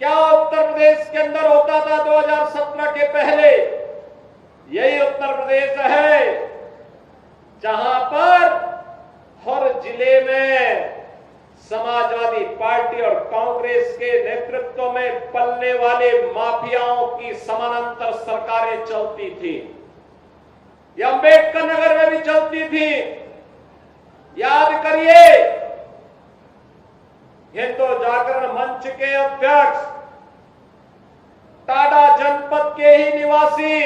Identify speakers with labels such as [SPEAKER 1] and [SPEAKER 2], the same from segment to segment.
[SPEAKER 1] क्या उत्तर प्रदेश के अंदर होता था 2017 के पहले? यही उत्तर प्रदेश है जहां पर हर जिले में समाजवादी पार्टी और कांग्रेस के नेतृत्व में पलने वाले माफियाओं की समानांतर सरकारें चलती थी। यह अंबेडकर नगर में भी चलती थी। याद करिए, हिंदू जागरण मंच के अध्यक्ष, टाडा जनपद के ही निवासी,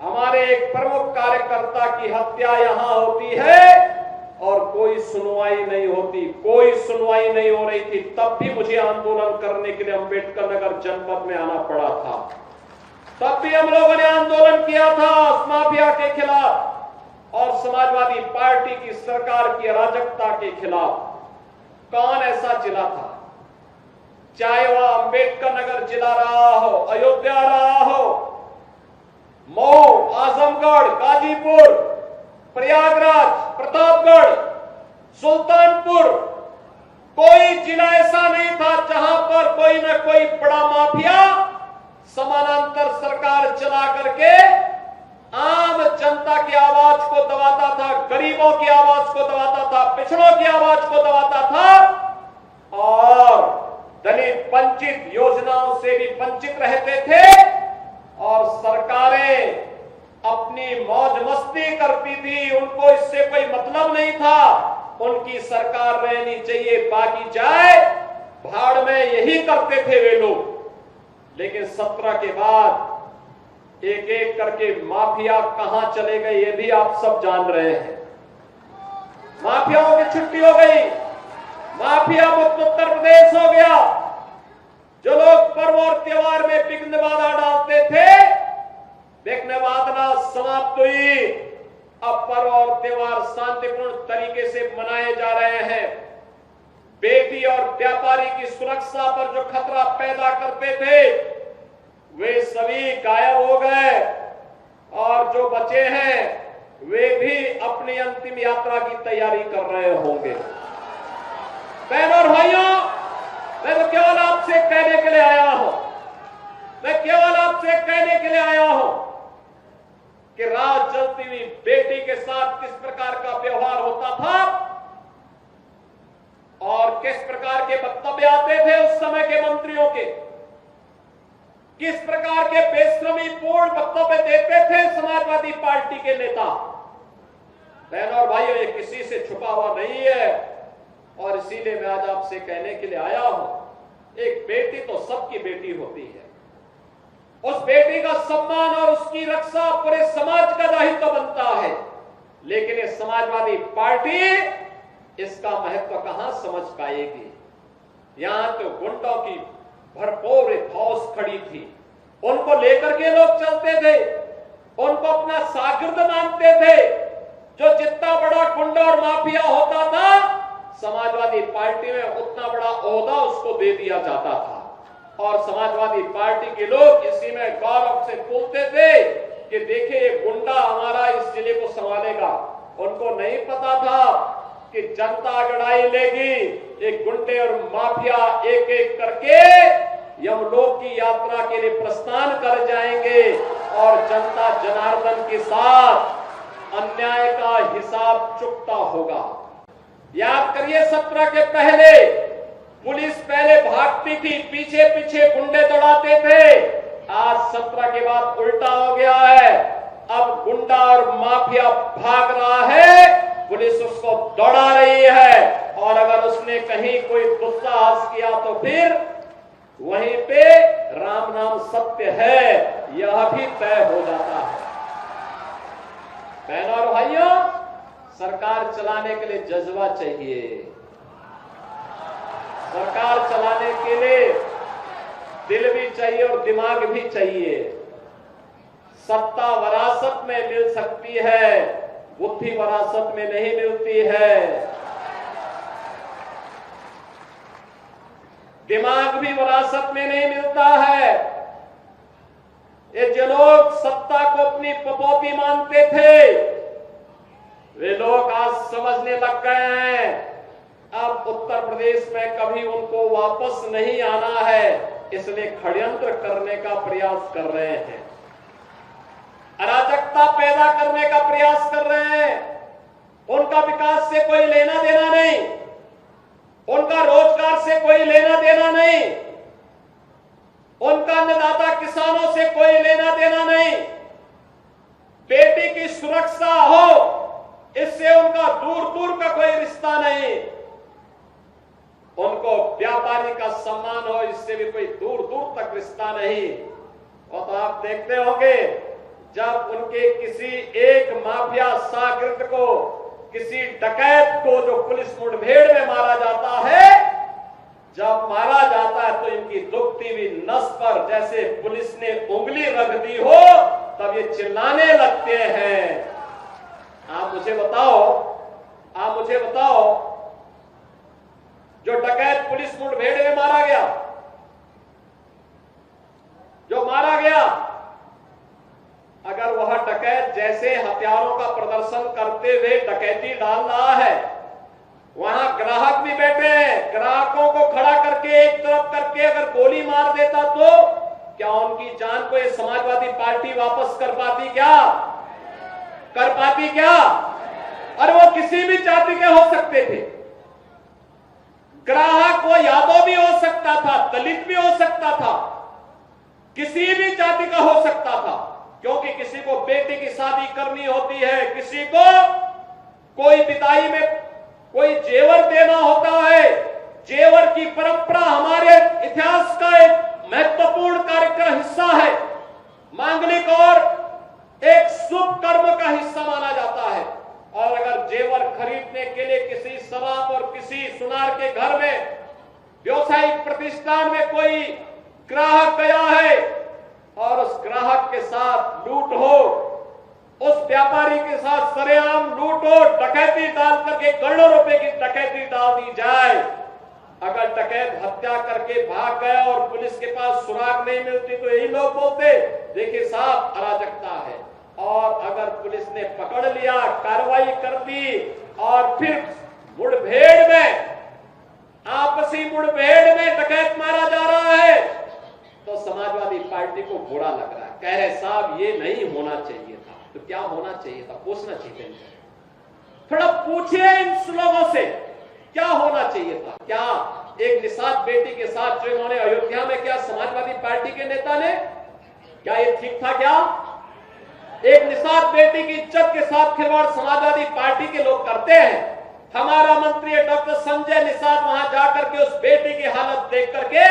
[SPEAKER 1] हमारे एक प्रमुख कार्यकर्ता की हत्या यहां होती है और कोई सुनवाई नहीं होती, कोई सुनवाई नहीं हो रही थी। तब भी मुझे आंदोलन करने के लिए अंबेडकर नगर जनपद में आना पड़ा था। तब भी हम लोगों ने आंदोलन किया था उस माफिया के खिलाफ और समाजवादी पार्टी की सरकार की अराजकता के खिलाफ। कौन ऐसा जिला था, चाहे वह अंबेडकर नगर जिला रहा हो, अयोध्या रहा हो, मऊ, आजमगढ़, गाजीपुर, प्रयागराज, प्रतापगढ़, सुल्तानपुर, कोई जिला ऐसा नहीं था जहां पर कोई न कोई बड़ा माफिया समानांतर सरकार चला करके आम जनता की आवाज को दबाता था, गरीबों की आवाज को दबाता था, पिछड़ों की आवाज को दबाता था और दलित वंचित योजनाओं से भी वंचित रहते थे और सरकारें अपनी मौज मस्ती करती थी। उनको इससे कोई मतलब नहीं था, उनकी सरकार रहनी चाहिए, बाकी जाए भाड़ में, यही करते थे वे लोग। लेकिन 17 के बाद एक एक करके माफिया कहां चले गए ये भी आप सब जान रहे हैं। माफियाओं की छुट्टी हो गई, माफिया मुक्त उत्तर प्रदेश हो गया। जो लोग पर्व और त्योहार में विघ्न बाधा डालते थे, विघ्न बाधा समाप्त हुई। अब पर्व और त्योहार शांतिपूर्ण तरीके से मनाए जा रहे हैं। बेटी और व्यापारी की सुरक्षा पर जो खतरा पैदा करते थे वे सभी गायब हो गए और जो बचे हैं वे भी अपनी अंतिम यात्रा की तैयारी कर रहे होंगे। बहनों और भाइयों, मैं तो केवल आपसे कहने के लिए आया हूं, मैं केवल आपसे कहने के लिए आया हूं कि रात जलती हुई बेटी के साथ किस प्रकार का व्यवहार होता था और किस प्रकार के वक्तव्य आते थे उस समय के मंत्रियों के, किस प्रकार के बेशर्मी पूर्ण वक्तव्य देते थे समाजवादी पार्टी के नेता। बहनों और भाइयों, ये किसी से छुपा हुआ नहीं है और इसीलिए मैं आज आपसे कहने के लिए आया हूं, एक बेटी तो सबकी बेटी होती है। उस बेटी का सम्मान और उसकी रक्षा पूरे समाज का दायित्व बनता है। लेकिन ये समाजवादी पार्टी इसका महत्व कहां समझ पाएगी। यहां तो गुंडों की भरपूर फौज खड़ी थी, उनको लेकर के लोग चलते थे, उनको अपना शागिर्द मानते थे। जो जितना बड़ा गुंडा और माफिया होता था समाजवादी पार्टी में उतना बड़ा ओहदा उसको दे दिया जाता था और समाजवादी पार्टी के लोग इसी में गौरव से बोलते थे कि देखिए ये गुंडा हमारा इस जिले को संभालेगा। उनको नहीं पता था कि जनता अगड़ाई लेगी, एक गुंडे और माफिया एक एक करके यमलोक की यात्रा के लिए प्रस्थान कर जाएंगे और जनता जनार्दन के साथ अन्याय का हिसाब चुकता होगा। याद करिए, 17 के पहले पुलिस पहले भागती थी, पीछे पीछे गुंडे दौड़ाते थे। आज 17 के बाद उल्टा हो गया है, अब गुंडा और माफिया भाग रहा है, पुलिस उसको दौड़ा रही है और अगर उसने कहीं कोई दुस्साहस किया तो फिर वहीं पे राम नाम सत्य है यह भी तय हो जाता है। बहनों और भाइयों, सरकार चलाने के लिए जज्बा चाहिए, सरकार चलाने के लिए दिल भी चाहिए और दिमाग भी चाहिए। सत्ता वरासत में मिल सकती है, बुद्धि वरासत में नहीं मिलती है। दिमाग भी वरासत में नहीं मिलता है। ये जो लोग सत्ता को अपनी पपौती मानते थे वे लोग आज समझने लग गए हैं अब उत्तर प्रदेश में कभी उनको वापस नहीं आना है, इसलिए षड्यंत्र करने का प्रयास कर रहे हैं, अराजकता पैदा करने का प्रयास कर रहे हैं। उनका विकास से कोई लेना देना नहीं, उनका रोजगार से कोई लेना देना नहीं, उनका अन्नदाता किसानों से कोई लेना देना नहीं। बेटी की सुरक्षा हो, इससे उनका दूर दूर का कोई रिश्ता नहीं। उनको व्यापारी का सम्मान हो, इससे भी कोई दूर दूर तक रिश्ता नहीं। और तो आप देखते होंगे जब उनके किसी एक माफिया शागिर्द को, किसी डकैत को जो पुलिस मुठभेड़ में मारा जाता है, जब मारा जाता है तो इनकी दुखती हुई नस पर जैसे पुलिस ने उंगली रख दी हो, तब ये चिल्लाने लगते हैं। आप मुझे बताओ, जो डकैत पुलिस मुठभेड़ में मारा गया, अगर वह डकैत जैसे हथियारों का प्रदर्शन करते हुए डकैती डाल रहा है, वहां ग्राहक भी बैठे हैं, ग्राहकों को खड़ा करके एक तरफ करके अगर गोली मार देता तो क्या उनकी जान को ये समाजवादी पार्टी वापस कर पाती क्या? और वो किसी भी जाति के हो सकते थे। ग्राहक वो यादव भी हो सकता था, दलित भी हो सकता था, किसी भी जाति का हो सकता था, क्योंकि किसी को बेटी की शादी करनी होती है, किसी को कोई विदाई में कोई जेवर देना होता है। जेवर की परंपरा हमारे इतिहास का एक महत्वपूर्ण कार्य का हिस्सा है, मांगलिक और एक शुभ कर्म का हिस्सा माना जाता है। और अगर जेवर खरीदने के लिए किसी शराब और किसी सुनार के घर में, व्यवसायिक प्रतिष्ठान में कोई ग्राहक गया है और उस ग्राहक के साथ लूट हो, उस व्यापारी के साथ सरेआम लूट हो, डकैती डाल करके करोड़ों रुपए की डकैती डाल दी जाए, अगर डकैत हत्या करके भाग गया और पुलिस के पास सुराग नहीं मिलती तो यही लोग बोलते, देखिए साहब अराजकता है। और अगर पुलिस ने पकड़ लिया, कार्रवाई कर दी और फिर मुठभेड़ में, आपसी मुठभेड़ में डकैत मारा जा रहा है, तो समाजवादी पार्टी को बुरा लग रहा है, कह रहे साहब ये नहीं होना चाहिए था। तो क्या होना चाहिए था? पूछना चाहिए था। थोड़ा पूछिए इन लोगों से क्या होना चाहिए था। क्या एक निषाद बेटी के साथ जो इन्होंने अयोध्या में किया समाजवादी पार्टी के नेता ने, क्या ये ठीक था? क्या एक निषाद बेटी की इज्जत के साथ खिलवाड़ समाजवादी पार्टी के लोग करते हैं? हमारा मंत्री डॉक्टर संजय निषाद वहां जाकर के उस बेटी की हालत देख करके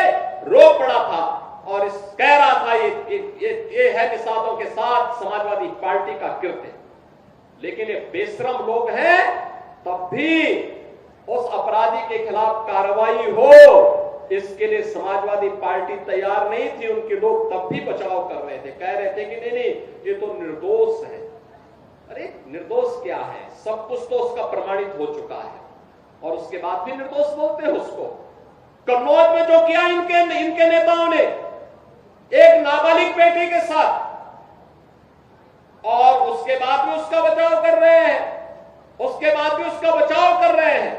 [SPEAKER 1] रो पड़ा था और कह रहा था ये है निषादों के साथ समाजवादी पार्टी का कृत्य। लेकिन ये बेशरम लोग हैं, तब भी उस अपराधी के खिलाफ कार्रवाई हो, इसके लिए समाजवादी पार्टी तैयार नहीं थी। उनके लोग तब भी बचाव कर रहे थे, कह रहे थे कि नहीं ये तो निर्दोष है। अरे निर्दोष क्या है? सब कुछ तो उसका प्रमाणित हो चुका है और उसके बाद भी निर्दोष बोलते हैं उसको। कन्नौज में जो किया इनके नेताओं ने एक नाबालिग बेटी के साथ, और उसके बाद भी उसका बचाव कर रहे हैं,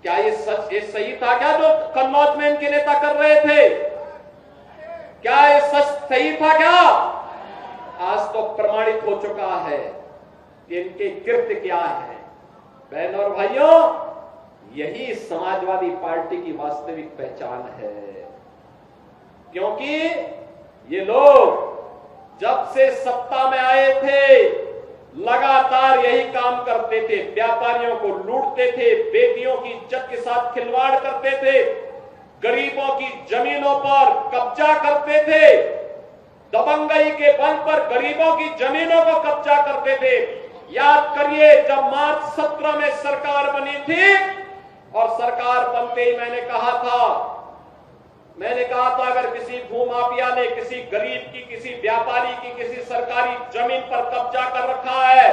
[SPEAKER 1] क्या ये सही था क्या जो कन्नौज में इनके नेता कर रहे थे? क्या ये सही था क्या? आज तो प्रमाणित हो चुका है कि इनके कृत्य क्या है। बहनों और भाइयों, यही समाजवादी पार्टी की वास्तविक पहचान है, क्योंकि ये लोग जब से सत्ता में आए थे लगातार यही काम करते थे, व्यापारियों को लूटते थे, बेटियों की इज्जत के साथ खिलवाड़ करते थे, गरीबों की जमीनों पर कब्जा करते थे, दबंगई के बल पर गरीबों की जमीनों को कब्जा करते थे। याद करिए जब मार्च 17 में सरकार बनी थी और सरकार बनते ही मैंने कहा था अगर किसी भूमाफिया ने किसी गरीब की, किसी व्यापारी की, किसी सरकारी जमीन पर कब्जा कर रखा है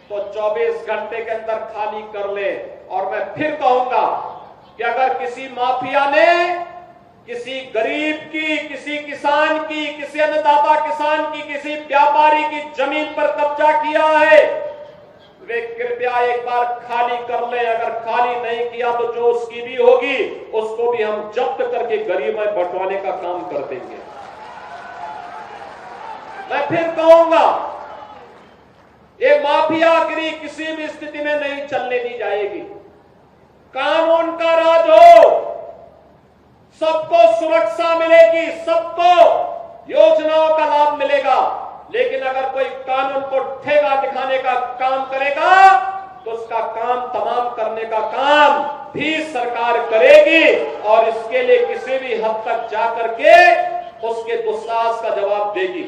[SPEAKER 1] तो 24 घंटे के अंदर खाली कर ले। और मैं फिर कहूंगा कि अगर किसी माफिया ने किसी गरीब की, किसी किसान की, किसी अन्नदाता किसान की, किसी व्यापारी की जमीन पर कब्जा किया है, वे कृपया एक बार खाली कर ले। अगर खाली नहीं किया तो जो उसकी भी होगी उसको भी हम जब्त करके गरीब में बंटवाने का काम कर देंगे। मैं फिर कहूंगा, ये माफियागिरी किसी भी स्थिति में नहीं चलने दी जाएगी। कानून का राज हो, सबको सुरक्षा मिलेगी, सबको योजनाओं का लाभ मिलेगा। लेकिन अगर कोई कानून को ठेगा दिखाने का काम करेगा तो उसका काम तमाम करने का काम भी सरकार करेगी और इसके लिए किसी भी हद तक जाकर के उसके दुस्साहस का जवाब देगी।